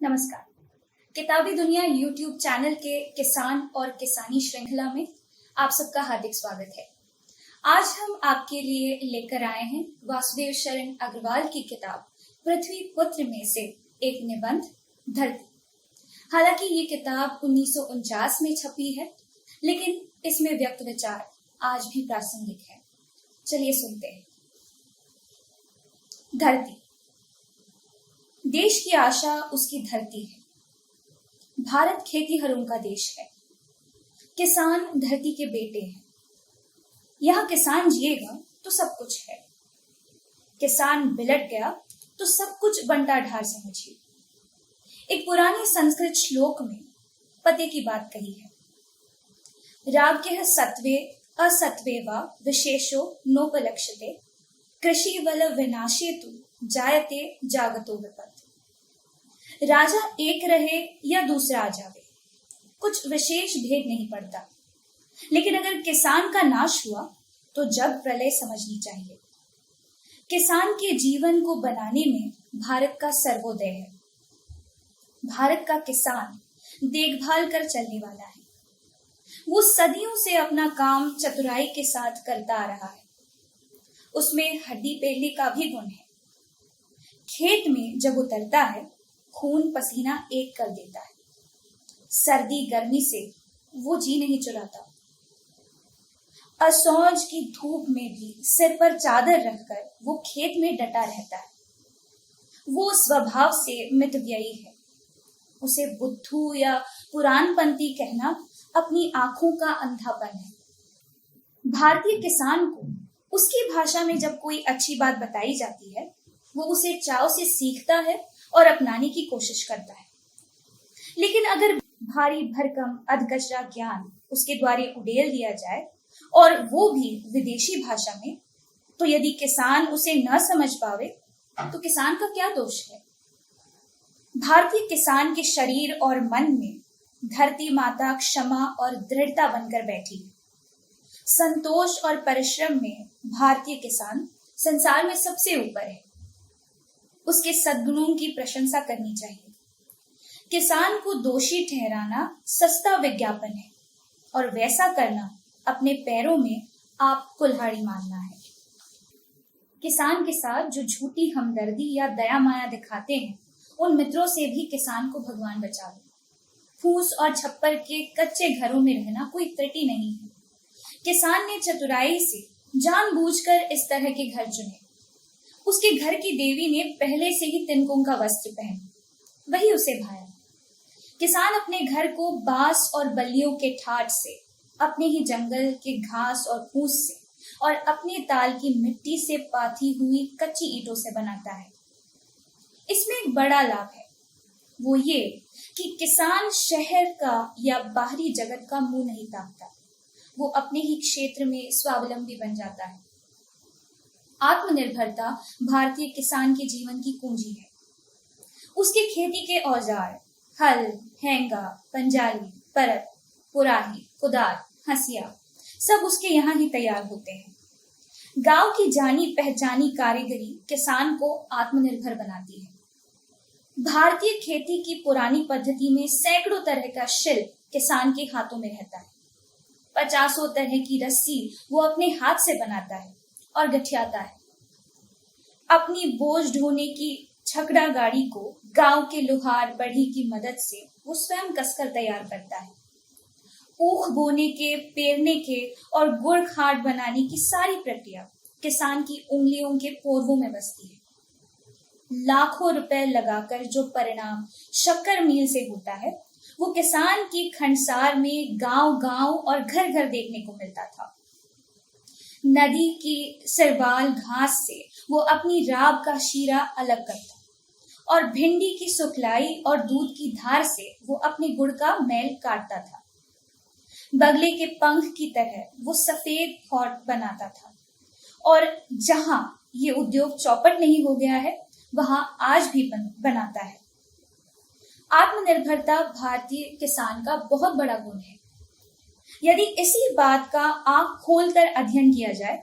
नमस्कार। किताबी दुनिया यूट्यूब चैनल के किसान और किसानी श्रृंखला में आप सबका हार्दिक स्वागत है। आज हम आपके लिए लेकर आए हैं वासुदेव शरण अग्रवाल की किताब पृथ्वी पुत्र में से एक निबंध धरती। हालांकि ये किताब 1949 में छपी है, लेकिन इसमें व्यक्त विचार आज भी प्रासंगिक है। चलिए सुनते हैं। धरती। देश की आशा उसकी धरती है। भारत खेतीहरों का देश है। किसान धरती के बेटे हैं। यहाँ किसान जिएगा तो सब कुछ है। किसान बिलट गया तो सब कुछ बंटा ढार समझिए। एक पुराने संस्कृत श्लोक में पते की बात कही है। राग्यः सत्वे असत्वे वा विशेषो नोपलक्ष्यते कृषि बल विनाशे तु जायते जागतो विपत्। राजा एक रहे या दूसरा आ जावे, कुछ विशेष भेद नहीं पड़ता, लेकिन अगर किसान का नाश हुआ तो जग प्रलय समझनी चाहिए। किसान के जीवन को बनाने में भारत का सर्वोदय है। भारत का किसान देखभाल कर चलने वाला है। वो सदियों से अपना काम चतुराई के साथ करता आ रहा है। उसमें हड्डी पेली का भी गुण है। खेत में जब उतरता है, खून पसीना एक कर देता है। सर्दी गर्मी से वो जी नहीं चुराता। असौज की धूप में भी सिर पर चादर रखकर वो खेत में डटा रहता है। वो स्वभाव से मितव्ययी है। उसे बुद्धू या पुराणपंथी कहना अपनी आंखों का अंधापन है। भारतीय किसान को उसकी भाषा में जब कोई अच्छी बात बताई जाती है, वो उसे चाव से सीखता है और अपनाने की कोशिश करता है। लेकिन अगर भारी भरकम अधकचरा ज्ञान उसके द्वारे उड़ेल दिया जाए, और वो भी विदेशी भाषा में, तो यदि किसान उसे न समझ पावे तो किसान का क्या दोष है? भारतीय किसान के शरीर और मन में धरती माता क्षमा और दृढ़ता बनकर बैठी है। संतोष और परिश्रम में भारतीय किसान संसार में सबसे ऊपर है। उसके सद्गुणों की प्रशंसा करनी चाहिए। किसान को दोषी ठहराना सस्ता विज्ञापन है, और वैसा करना अपने पैरों में आप कुल्हाड़ी मारना है। किसान के साथ जो झूठी हमदर्दी या दया माया दिखाते हैं, उन मित्रों से भी किसान को भगवान बचावे। फूस और छप्पर के कच्चे घरों में रहना कोई त्रुटि नहीं है। किसान ने चतुराई से जानबूझकर इस तरह के घर चुने। उसके घर की देवी ने पहले से ही तिनकों का वस्त्र पहना, वही उसे भाया। किसान अपने घर को बांस और बल्लियों के ठाठ से, अपने ही जंगल के घास और फूस से, और अपने ताल की मिट्टी से पाथी हुई कच्ची ईंटों से बनाता है। इसमें एक बड़ा लाभ है, वो ये कि किसान शहर का या बाहरी जगत का मुंह नहीं ताकता। वो अपने ही क्षेत्र में स्वावलंबी बन जाता है। आत्मनिर्भरता भारतीय किसान के जीवन की कुंजी है। उसके खेती के औजार, हल, हेंगा, पंजाली, परत, कुराही, कुदार, हंसिया, सब उसके यहाँ ही तैयार होते हैं। गांव की जानी पहचानी कारीगरी किसान को आत्मनिर्भर बनाती है। भारतीय खेती की पुरानी पद्धति में सैकड़ों तरह का शिल्प किसान के हाथों में रहता है। 50 तरह की रस्सी वो अपने हाथ से बनाता है और गठियाता है। अपनी बोझ ढोने की छकड़ा गाड़ी को गांव के लोहार बढ़ी की मदद से वो स्वयं कसकर तैयार करता है। ऊख बोने के, पेरने के और गुड़ खाट बनाने की सारी प्रक्रिया किसान की उंगलियों के पोरवों में बसती है। लाखों रुपए लगाकर जो परिणाम शक्कर मिल से होता है, वो किसान की खंडसार में गांव-गांव और घर-घर देखने को मिलता था। नदी की सिरबाल घास से वो अपनी राब का शीरा अलग करता, और भिंडी की सुखलाई और दूध की धार से वो अपने गुड़ का मैल काटता था। बगले के पंख की तरह वो सफेद खौट बनाता था, और जहां ये उद्योग चौपट नहीं हो गया है, वहां आज भी बनाता है। आत्मनिर्भरता भारतीय किसान का बहुत बड़ा गुण है। यदि इसी बात का आंख खोलकर अध्ययन किया जाए,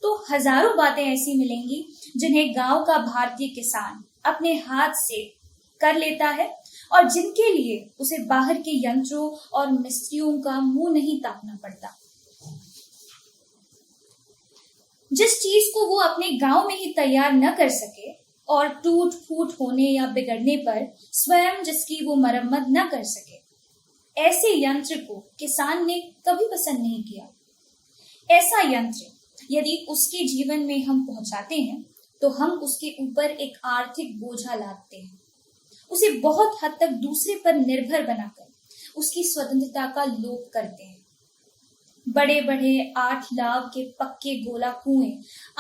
तो हजारों बातें ऐसी मिलेंगी जिन्हें गांव का भारतीय किसान अपने हाथ से कर लेता है, और जिनके लिए उसे बाहर के यंत्रों और मिस्त्रियों का मुंह नहीं ताकना पड़ता। जिस चीज को वो अपने गांव में ही तैयार न कर सके और टूट फूट होने या बिगड़ने पर स्वयं जिसकी वो मरम्मत न कर सके, ऐसे यंत्र को किसान ने कभी पसंद नहीं किया। ऐसा यंत्र यदि उसके जीवन में हम पहुंचाते हैं तो हम उसके ऊपर एक आर्थिक बोझा लादते हैं, उसे बहुत हद तक दूसरे पर निर्भर बनाकर उसकी स्वतंत्रता का लोप करते हैं। बड़े बड़े 8 लाख के पक्के गोला कुएं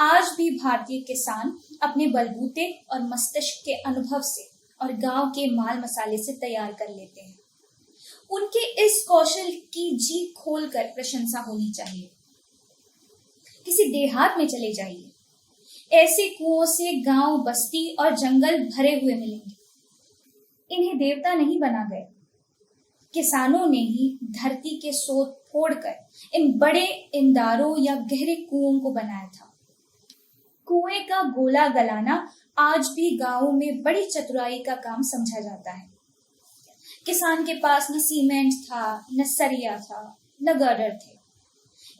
आज भी भारतीय किसान अपने बलबूते और मस्तिष्क के अनुभव से और गांव के माल मसाले से तैयार कर लेते हैं। उनके इस कौशल की जी खोलकर प्रशंसा होनी चाहिए। किसी देहात में चले जाइए, ऐसे कुओं से गांव, बस्ती और जंगल भरे हुए मिलेंगे। इन्हें देवता नहीं बना गए, किसानों ने ही धरती के सोत फोड़कर इन बड़े इंदारों या गहरे कुओं को बनाया था। कुएं का गोला गलाना आज भी गांवों में बड़ी चतुराई का काम समझा जाता है। किसान के पास न सीमेंट था, न सरिया था, न गर्डर थे।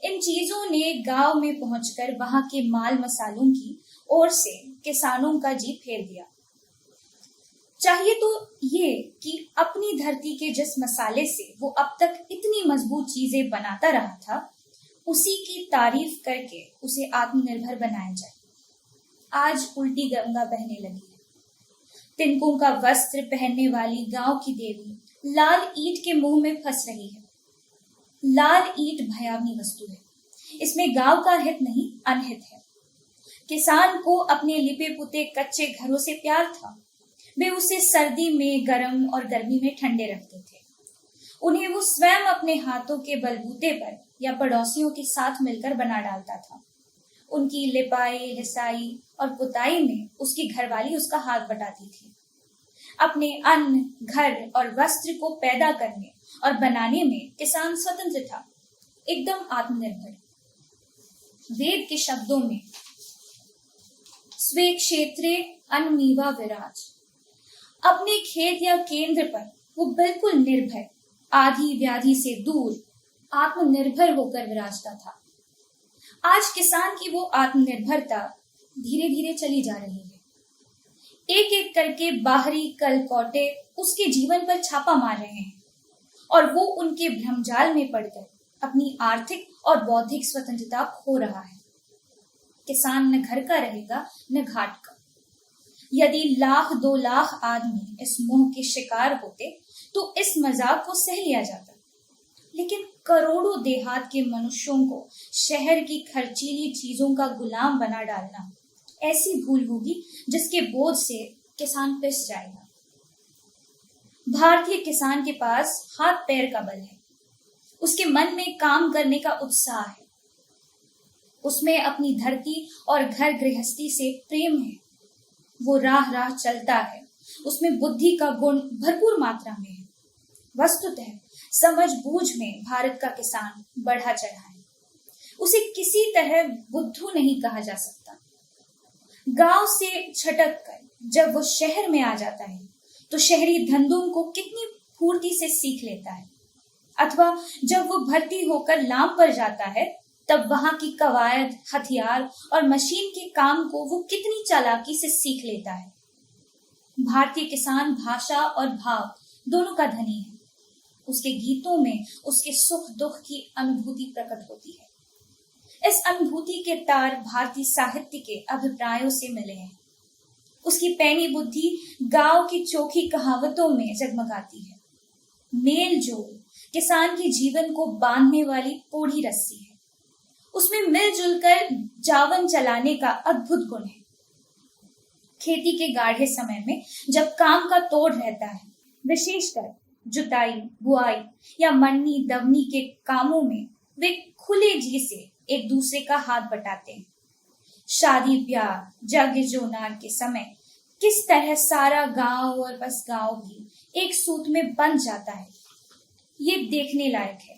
इन चीजों ने गांव में पहुंचकर वहां के माल मसालों की ओर से किसानों का जी फेर दिया। चाहिए तो ये कि अपनी धरती के जिस मसाले से वो अब तक इतनी मजबूत चीजें बनाता रहा था, उसी की तारीफ करके उसे आत्मनिर्भर बनाया जाए। आज उल्टी गंगा बहने लगी है। तिनकों का वस्त्र पहनने वाली गांव की देवी लाल ईंट के मुंह में फंस रही है। लाल ईंट भयावनी वस्तु है। इसमें गांव का हित नहीं, अनहित है। किसान को अपने लिपे पुते कच्चे घरों से प्यार था। वे उसे सर्दी में गर्म और गर्मी में ठंडे रखते थे। उन्हें वो स्वयं अपने हाथों के बलबूते पर या पड़ोसियों के साथ मिलकर बना डालता था। उनकी लिपाई, लिसाई और पुताई में उसकी घरवाली उसका हाथ बटाती थी। अपने अन्न, घर और वस्त्र को पैदा करने और बनाने में किसान स्वतंत्र था, एकदम आत्मनिर्भर। वेद के शब्दों में स्वे क्षेत्रे अन्मीवा विराज, अपने खेत या केंद्र पर वो बिल्कुल निर्भय, आधी व्याधि से दूर, आत्मनिर्भर होकर विराजता था। आज किसान की वो आत्मनिर्भरता धीरे धीरे चली जा रही है। एक एक करके बाहरी कलकौटे उसके जीवन पर छापा मार रहे हैं और वो उनके भ्रमजाल में पड़कर अपनी आर्थिक और बौद्धिक स्वतंत्रता खो रहा है। किसान न घर का रहेगा न घाट का। यदि 1,00,000 2,00,000 आदमी इस मोह के शिकार होते तो इस मजाक को सह लिया जाता, लेकिन करोड़ों देहात के मनुष्यों को शहर की खर्चीली चीजों का गुलाम बना डालना ऐसी भूल होगी जिसके बोझ से किसान पिस जाएगा। भारतीय किसान के पास हाथ पैर का बल है। उसके मन में काम करने का उत्साह है। उसमें अपनी धरती और घर गृहस्थी से प्रेम है। वो राह राह चलता है। उसमें बुद्धि का गुण भरपूर मात्रा में है। वस्तुतः समझ बूझ में भारत का किसान बढ़ा चढ़ा है। उसे किसी तरह बुद्धू नहीं कहा जा सकता। गांव से छटक कर जब वो शहर में आ जाता है तो शहरी धंधों को कितनी फुर्ती से सीख लेता है, अथवा जब वो भर्ती होकर लाम पर जाता है तब वहां की कवायद, हथियार और मशीन के काम को वो कितनी चालाकी से सीख लेता है। भारतीय किसान भाषा और भाव दोनों का धनी है। उसके गीतों में उसके सुख दुख की अनुभूति प्रकट होती है। इस अनुभूति के तार भारतीय साहित्य के अभिप्रायों से मिले हैं। उसकी पैनी बुद्धि गांव की चोखी कहावतों में जगमगाती है। मेल जोल किसान के जीवन को बांधने वाली पोढ़ी रस्सी है। उसमें मिलजुल कर जावन चलाने का अद्भुत गुण है। खेती के गाढ़े समय में जब काम का तोड़ रहता है, विशेषकर जुताई, बुआई या मन्नी दवनी के कामों में वे खुले जी से एक दूसरे का हाथ बटाते हैं। शादी ब्याह, जग जोनार के समय किस तरह सारा गांव और बस गांव भी एक सूत में बंध जाता है, ये देखने लायक है।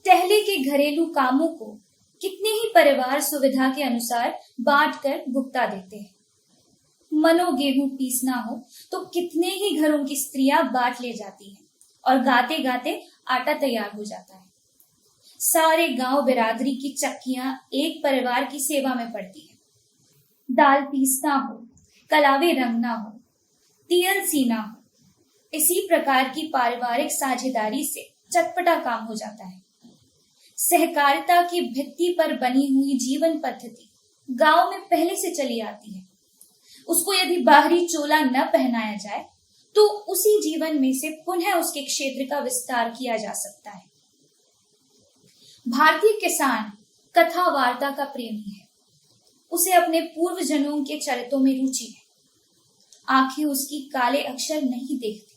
टहले के घरेलू कामों को कितने ही परिवार सुविधा के अनुसार बांट कर भुगता देते हैं। मनो गेहूं पीसना हो तो कितने ही घरों की स्त्रियां बाट ले जाती हैं और गाते गाते आटा तैयार हो जाता है। सारे गांव बिरादरी की चक्कियां एक परिवार की सेवा में पड़ती है। दाल पीसना हो, कलावे रंगना हो, तियल सीना हो, इसी प्रकार की पारिवारिक साझेदारी से चटपटा काम हो जाता है। सहकारिता की भित्ति पर बनी हुई जीवन पद्धति गांव में पहले से चली आती है। उसको यदि बाहरी चोला न पहनाया जाए तो उसी जीवन में से पुनः उसके क्षेत्र का विस्तार किया जा सकता है। भारतीय किसान कथा वार्ता का प्रेमी है। उसे अपने पूर्वजनों के चरित्रों में रुचि है। आंखें उसकी काले अक्षर नहीं देखती,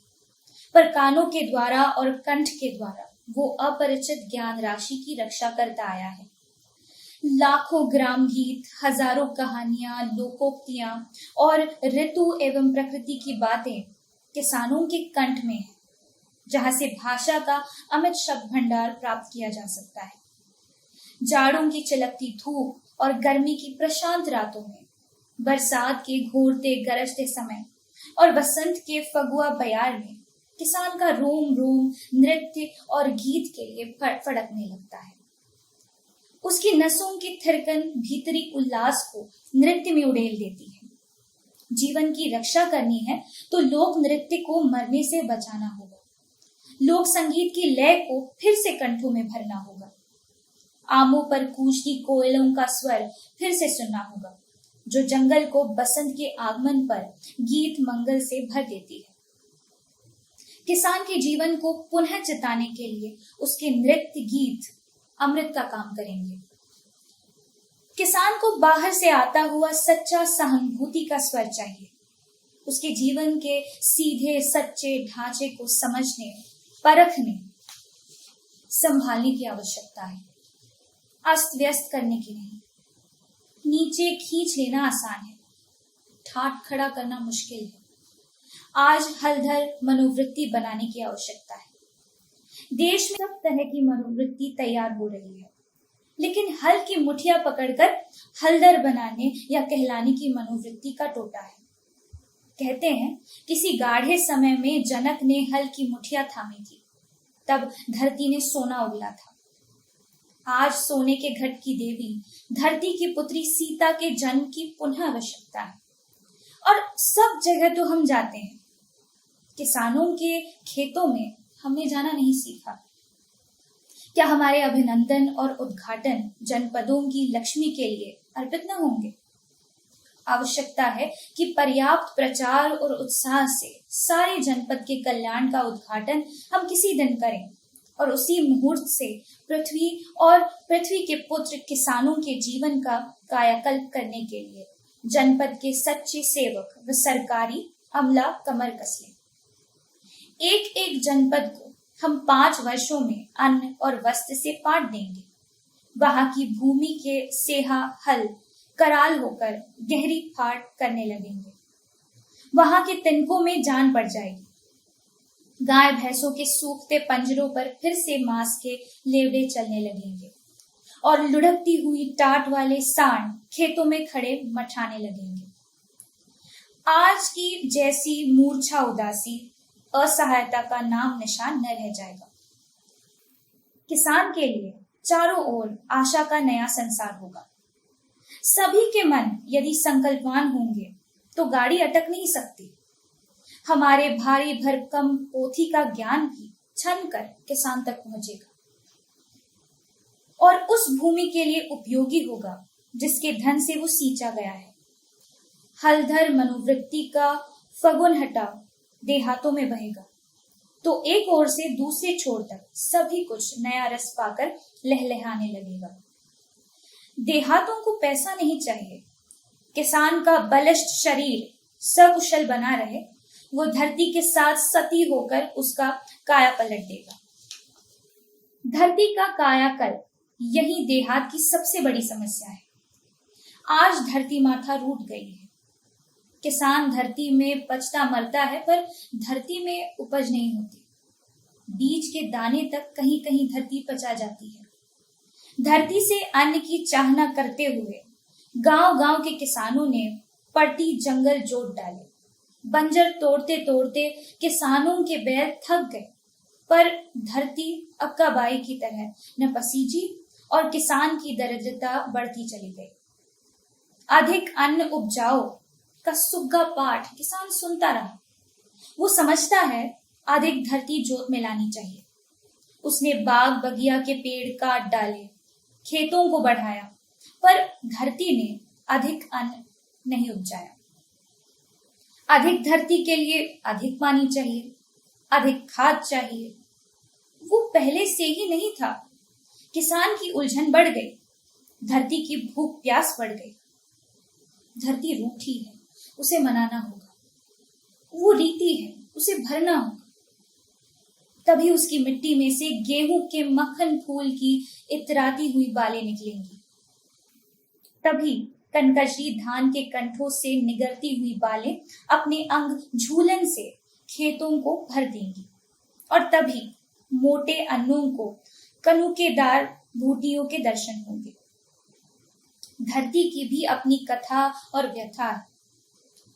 पर कानों के द्वारा और कंठ के द्वारा वो अपरिचित ज्ञान राशि की रक्षा करता आया है। लाखों ग्राम गीत, हजारों कहानियां, लोकोक्तियां और ऋतु एवं प्रकृति की बातें किसानों के कंठ में है, जहां से भाषा का अमित शब्द भंडार प्राप्त किया जा सकता है। जाड़ों की चिलकती धूप और गर्मी की प्रशांत रातों में, बरसात के घोरते गरजते समय और बसंत के फगुआ बयार में किसान का रोम रोम नृत्य और गीत के लिए फड़कने लगता है। उसकी नसों की थिरकन भीतरी उल्लास को नृत्य में उड़ेल देती है। जीवन की रक्षा करनी है तो लोक नृत्य को मरने से बचाना होगा। लोक संगीत की लय को फिर से कंठों में भरना होगा। आमों पर कूजती कोयलों का स्वर फिर से सुनना होगा, जो जंगल को बसंत के आगमन पर गीत मंगल से भर देती है। किसान के जीवन को पुनः चिताने के लिए उसके नृत्य गीत अमृत का काम करेंगे। किसान को बाहर से आता हुआ सच्चा सहानुभूति का स्वर चाहिए। उसके जीवन के सीधे सच्चे ढांचे को समझने, परखने, संभालने की आवश्यकता है, अस्त व्यस्त करने की नहीं। नीचे खींच लेना आसान है, ठाट खड़ा करना मुश्किल है। आज हलधर मनोवृत्ति बनाने की आवश्यकता है। देश में सब तरह की मनोवृत्ति तैयार हो रही है, लेकिन हल की मुठिया पकड़कर हलधर बनाने या कहलाने की मनोवृत्ति का टोटा है। कहते हैं किसी गाढ़े समय में जनक ने हल की मुठिया थामी थी, तब धरती ने सोना उगला था। आज सोने के घट की देवी धरती की पुत्री सीता के जन्म की पुनः आवश्यकता है। और सब जगह तो हम जाते हैं, किसानों के खेतों में हमने जाना नहीं सीखा। क्या हमारे अभिनंदन और उद्घाटन जनपदों की लक्ष्मी के लिए अर्पित न होंगे? आवश्यकता है कि पर्याप्त प्रचार और उत्साह से सारे जनपद के कल्याण का उद्घाटन हम किसी दिन करें और उसी मुहूर्त से पृथ्वी और पृथ्वी के पुत्र किसानों के जीवन का कायाकल्प करने के लिए जनपद के सच्चे सेवक व सरकारी अमला कमर कस लें। एक एक जनपद को हम 5 वर्षों में अन्न और वस्त्र से पाट देंगे। वहां की भूमि के सेहा हल कराल होकर गहरी फाट करने लगेंगे। वहां के तिनकों में जान पड़ जाएगी। गाय भैंसों के सूखते पंजरों पर फिर से मांस के लेवड़े चलने लगेंगे और लुढ़कती हुई टाट वाले सांड खेतों में खड़े मठाने लगेंगे। आज की जैसी मूर्छा उदासी असहायता का नाम निशान न रह जाएगा। किसान के लिए चारों ओर आशा का नया संसार होगा। सभी के मन यदि संकल्पवान होंगे तो गाड़ी अटक नहीं सकती। हमारे भारी भरकम पोथी का ज्ञान भी छन कर किसान तक पहुंचेगा और उस भूमि के लिए उपयोगी होगा जिसके धन से वो सींचा गया है। हलधर मनोवृत्ति का फगुन हटा देहातों में बहेगा तो एक ओर से दूसरे छोर तक सभी कुछ नया रस पाकर लहलहाने लगेगा। देहातों को पैसा नहीं चाहिए। किसान का बलिष्ठ शरीर सकुशल बना रहे, वो धरती के साथ सती होकर उसका काया पलट देगा। धरती का कायाकल्प यही देहात की सबसे बड़ी समस्या है। आज धरती माथा रूठ गई है। किसान धरती में पचता मरता है, पर धरती में उपज नहीं होती। बीज के दाने तक कहीं कहीं धरती पचा जाती है। धरती से अन्न की चाहना करते हुए गांव-गांव के किसानों ने पड़ती जंगल जोत डाले। बंजर तोड़ते तोड़ते किसानों के बैल थक गए, पर धरती अक्काबाई की तरह न पसीजी और किसान की दरिद्रता बढ़ती चली गई। अधिक अन्न उपजाओ का सुग्गा पाठ किसान सुनता रहा। वो समझता है अधिक धरती जोत में लानी चाहिए। उसने बाग बगिया के पेड़ काट डाले, खेतों को बढ़ाया, पर धरती ने अधिक अन्न नहीं उपजाया। अधिक धरती के लिए अधिक पानी चाहिए, अधिक खाद चाहिए। वो पहले से ही नहीं था। किसान की उलझन बढ़ गई, धरती की भूख प्यास बढ़ गई। धरती रूठी है, उसे मनाना होगा। वो रीति है, उसे भरना होगा। तभी उसकी मिट्टी में से गेहूं के मक्खन फूल की इतराती हुई बालें निकलेंगी। तभी कनकजरी धान के कंठों से निगरती हुई बालें अपने अंग झूलन से खेतों को भर देंगी। और तभी मोटे अन्नों को कनुकेदार बूटियों के दर्शन होंगे। धरती की भी अपनी कथा और व्यथा है,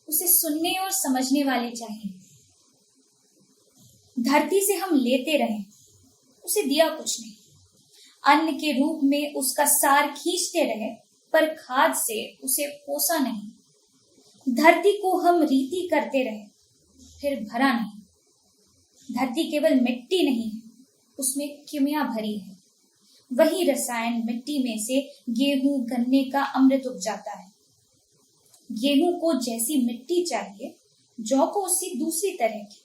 उसे सुनने और समझने वाले चाहिए। धरती से हम लेते रहें, उसे दिया कुछ नहीं। अन्न के रूप में उसका सार खींचते रहे, पर खाद से उसे पोसा नहीं। धरती को हम रीति करते रहे, फिर भरा नहीं। धरती केवल मिट्टी नहीं है, उसमें किमिया भरी है। वही रसायन मिट्टी में से गेहूं गन्ने का अमृत उपजाता है। गेहूं को जैसी मिट्टी चाहिए, जौ को उससे दूसरी तरह की।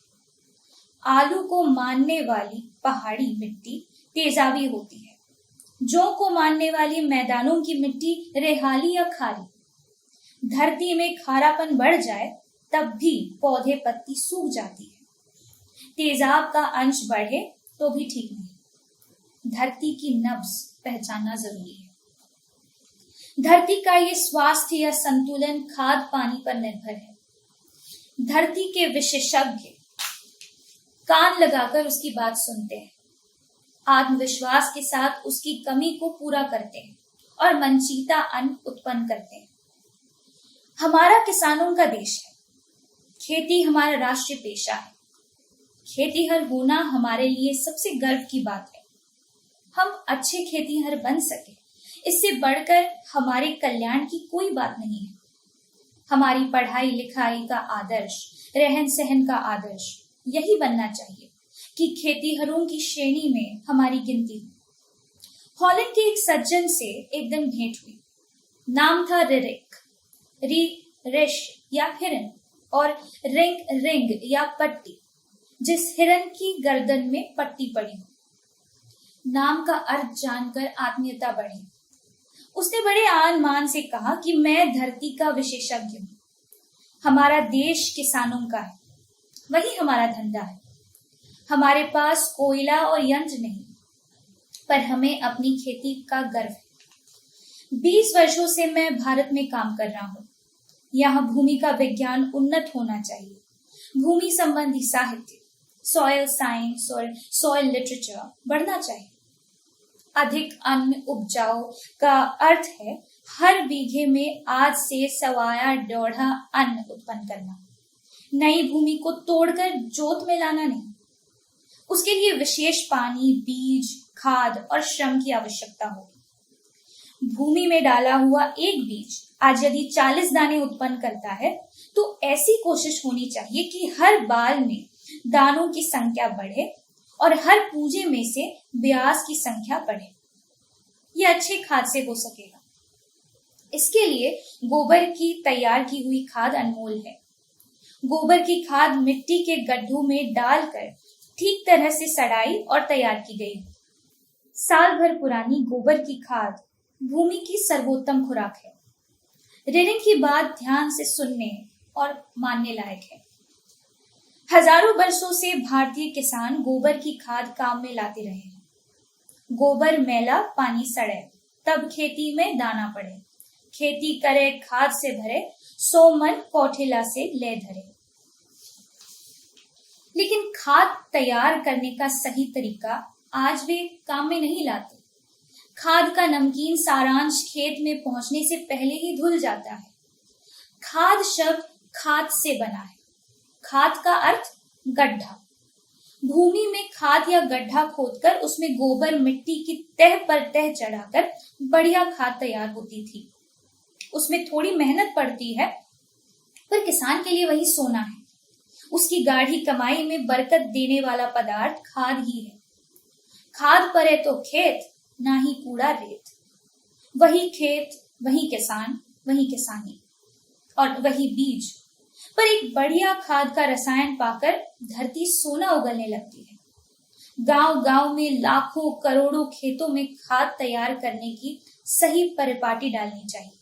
आलू को मानने वाली पहाड़ी मिट्टी तेजाबी होती है। जौ को मानने वाली मैदानों की मिट्टी रेहाली या खारी। धरती में खारापन बढ़ जाए तब भी पौधे पत्ती सूख जाती है। तेजाब का अंश बढ़े तो भी ठीक नहीं। धरती की नब्ज पहचानना जरूरी है। धरती का ये स्वास्थ्य या संतुलन खाद पानी पर निर्भर है। धरती के विशेषज्ञ कान लगाकर उसकी बात सुनते हैं, आत्मविश्वास के साथ उसकी कमी को पूरा करते हैं और मनचीता अन्न उत्पन्न करते हैं। हमारा किसानों का देश है। खेती हमारा राष्ट्रीय पेशा है। खेतीहर होना हमारे लिए सबसे गर्व की बात है। हम अच्छे खेतीहर बन सके, इससे बढ़कर हमारे कल्याण की कोई बात नहीं है। हमारी पढ़ाई लिखाई का आदर्श, रहन सहन का आदर्श यही बनना चाहिए कि खेतीहरों की श्रेणी में हमारी गिनती हो। हॉलैंड के एक सज्जन से एक दिन भेंट हुई। नाम था रिरिक, री रिश या हिरन, और रिंग रिंग या पट्टी, जिस हिरन की गर्दन में पट्टी पड़ी हो। नाम का अर्थ जानकर आत्मीयता बढ़ी। उसने बड़े आन मान से कहा कि मैं धरती का विशेषज्ञ हूं। हमारा देश किसानों का है, वही हमारा धंधा है। हमारे पास कोयला और यंत्र नहीं, पर हमें अपनी खेती का गर्व है। 20 वर्षों से मैं भारत में काम कर रहा हूँ। यहाँ भूमि का विज्ञान उन्नत होना चाहिए। भूमि संबंधी साहित्य, सॉयल साइंस और सॉयल लिटरेचर बढ़ना चाहिए। अधिक अन्न उपजाओ का अर्थ है हर बीघे में आज से 1.25 अन्न उत्पन्न करना। नई भूमि को तोड़कर जोत में लाना नहीं। उसके लिए विशेष पानी, बीज, खाद और श्रम की आवश्यकता होगी। भूमि में डाला हुआ एक बीज आज यदि 40 दाने उत्पन्न करता है, तो ऐसी कोशिश होनी चाहिए कि हर बाल में दानों की संख्या बढ़े और हर पूजे में से ब्यास की संख्या बढ़े। यह अच्छे खाद से हो सकेगा। इसके लिए गोबर की तैयार की हुई खाद अनमोल है। गोबर की खाद मिट्टी के गड्ढों में डालकर ठीक तरह से सड़ाई और तैयार की गई। साल भर पुरानी गोबर की खाद भूमि की सर्वोत्तम खुराक है। रिरिंग की बात ध्यान से सुनने और मानने लायक है। हजारों वर्षों से भारतीय किसान गोबर की खाद काम में लाते रहे हैं। गोबर मैला, पानी सड़े, तब खेती में दाना पड़े। खेती करे, खाद से भरे, 100 मन कौठेला से ले धरे। लेकिन खाद तैयार करने का सही तरीका आज वे काम में नहीं लाते। खाद का नमकीन सारांश खेत में पहुंचने से पहले ही धुल जाता है। खाद शब्द खाद से बना है। खाद का अर्थ गड्ढा। भूमि में खाद या गड्ढा खोदकर उसमें गोबर मिट्टी की तह पर तह चढ़ाकर बढ़िया खाद तैयार होती थी। उसमें थोड़ी मेहनत पड़ती है, पर किसान के लिए वही सोना है। उसकी गाढ़ी कमाई में बरकत देने वाला पदार्थ खाद ही है। खाद परे तो खेत, ना ही कूड़ा रेत। वही खेत, वही किसान, वही किसानी और वही बीज। पर एक बढ़िया खाद का रसायन पाकर धरती सोना उगलने लगती है। गांव गांव में लाखों करोड़ों खेतों में खाद तैयार करने की सही परिपाटी डालनी चाहिए।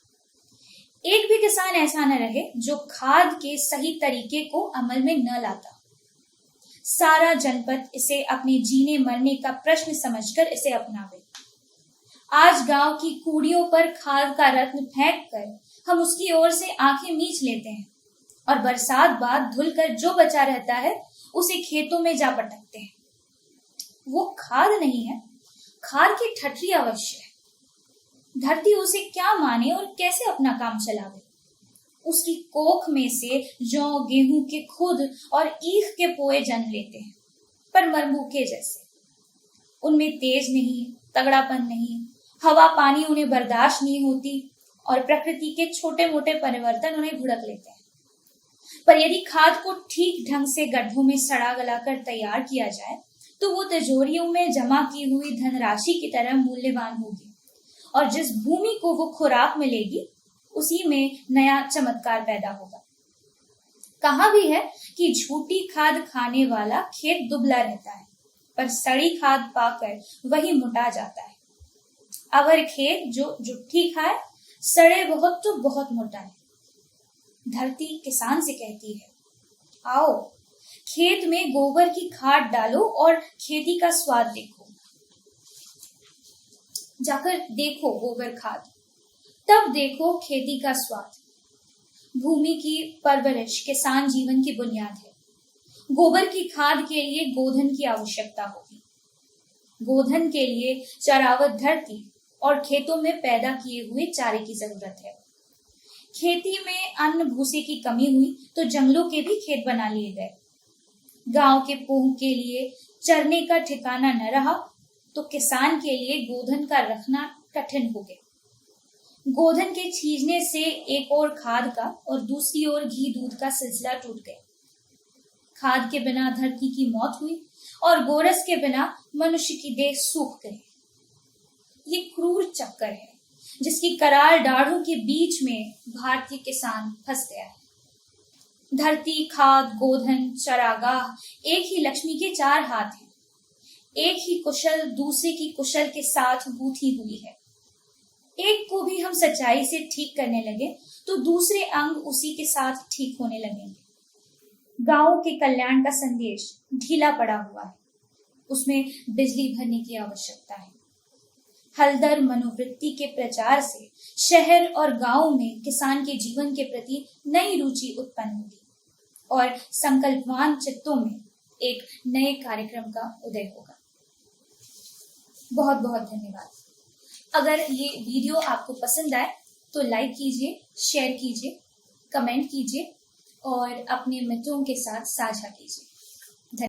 एक भी किसान ऐसा न रहे जो खाद के सही तरीके को अमल में न लाता। सारा जनपद इसे अपने जीने मरने का प्रश्न समझकर इसे अपनावे। आज गांव की कूड़ियों पर खाद का रत्न फेंक कर हम उसकी ओर से आंखें मीच लेते हैं और बरसात बाद धुलकर जो बचा रहता है उसे खेतों में जा पटकते हैं। वो खाद नहीं है, खाद की ठठरी अवश्य है। धरती उसे क्या माने और कैसे अपना काम चलावे। उसकी कोख में से जौ गेहूं के खुद और ईख के पोए जन्म लेते हैं, पर मरमूखे जैसे। उनमें तेज नहीं, तगड़ापन नहीं, हवा पानी उन्हें बर्दाश्त नहीं होती और प्रकृति के छोटे मोटे परिवर्तन उन्हें भुड़क लेते हैं। पर यदि खाद को ठीक ढंग से गड्ढों में सड़ा गलाकर तैयार किया जाए तो वो तिजोरियों में जमा की हुई धनराशि की तरह मूल्यवान होगी और जिस भूमि को वो खुराक मिलेगी उसी में नया चमत्कार पैदा होगा। कहा भी है कि झूठी खाद खाने वाला खेत दुबला रहता है, पर सड़ी खाद पाकर वही मोटा जाता है। अवर खेत जो जुट्ठी खाए, सड़े बहुत तो बहुत मोटा है। धरती किसान से कहती है, आओ खेत में गोबर की खाद डालो और खेती का स्वाद देखो। जाकर देखो गोबर खाद, तब देखो खेती का स्वाद। भूमि की परवरिश किसान जीवन की बुनियाद है। गोबर की खाद के लिए गोधन की आवश्यकता होगी। गोधन के लिए चरावत धरती और खेतों में पैदा किए हुए चारे की जरूरत है। खेती में अन्न भूसे की कमी हुई तो जंगलों के भी खेत बना लिए गए। गांव के पोह के लिए चरने का ठिकाना न रहा तो किसान के लिए गोधन का रखना कठिन हो गया। गोधन के छीजने से एक ओर खाद का और दूसरी ओर घी दूध का सिलसिला टूट गया। खाद के बिना धरती की मौत हुई और गोरस के बिना मनुष्य की देह सूख गई। ये क्रूर चक्कर है जिसकी कराल डाढ़ों के बीच में भारतीय किसान फंस गया है। धरती, खाद, गोधन, चरागाह एक ही लक्ष्मी के चार हाथ हैं। एक ही कुशल दूसरे की कुशल के साथ गूंथी हुई है। एक को भी हम सच्चाई से ठीक करने लगे तो दूसरे अंग उसी के साथ ठीक होने लगेंगे। गांव के कल्याण का संदेश ढीला पड़ा हुआ है, उसमें बिजली भरने की आवश्यकता है। हलदर मनोवृत्ति के प्रचार से शहर और गांव में किसान के जीवन के प्रति नई रुचि उत्पन्न होगी और संकल्पवान चित्तों में एक नए कार्यक्रम का उदय होगा। बहुत बहुत धन्यवाद। अगर ये वीडियो आपको पसंद आए तो लाइक कीजिए, शेयर कीजिए, कमेंट कीजिए और अपने मित्रों के साथ साझा कीजिए।